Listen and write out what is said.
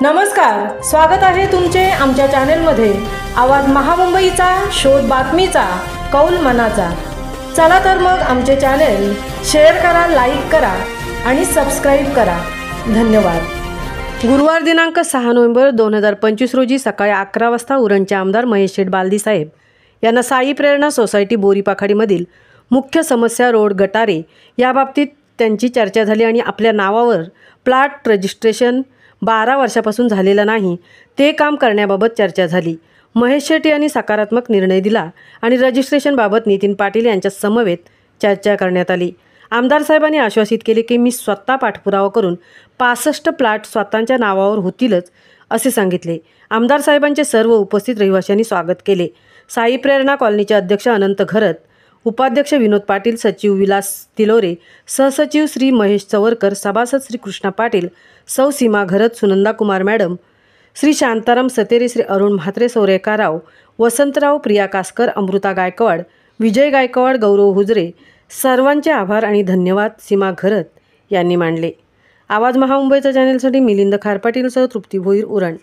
नमस्कार, स्वागत आहे तुमचे आमच्या चॅनलमध्ये। आवाज महामुंबईचा, शोध बातमीचा, कौल मनाचा। चला तर मग आमचे चॅनल शेअर करा, लाईक करा आणि सबस्क्राइब करा। धन्यवाद। गुरुवार दिनांक 6 नोव्हेंबर 2025 रोजी सकाळी 11 वाजता उरणचे आमदार महेश शेठ बालदी साहेब यांना साई प्रेरणा सोसायटी बोरीपाखाडीमधील मुख्य समस्या रोड गटारे याबाबतीत त्यांची चर्चा झाली आणि आपल्या नावावर प्लॉट रजिस्ट्रेशन 12 वर्षापासून झालेलं नाही ते काम करण्याबाबत चर्चा झाली। महेश शेठ यांनी सकारात्मक निर्णय दिला आणि रजिस्ट्रेशनबाबत नितीन पाटील यांच्या समवेत चर्चा करण्यात आली। आमदार साहेबांनी आश्वासित केले की मी स्वतः पाठपुरावा करून 65 प्लॉट स्वतःच्या नावावर होतीलच असे सांगितले। आमदार साहेबांचे सर्व उपस्थित रहिवाशांनी स्वागत केले। साई प्रेरणा कॉलनीचे अध्यक्ष अनंत घरत, उपाध्यक्ष विनोद पाटील, सचिव विलास तिलोरे, सहसचिव श्री महेश चवरकर, सभासद श्री कृष्णा पाटील, सौ सीमा घरत, सुनंदा कुमार मॅडम, श्री शांताराम सतेरे, श्री अरुण म्हात्रे, सौ रेखाराव, वसंतराव, प्रिया कासकर, अमृता गायकवाड, विजय गायकवाड, गौरव हुजरे, सर्वांचे आभार आणि धन्यवाद सीमा घरत यांनी मांडले। आवाज महामुंबईचा चॅनलसाठी मिलिंद खारपाटीलसह तृप्ती भोईर, उरण।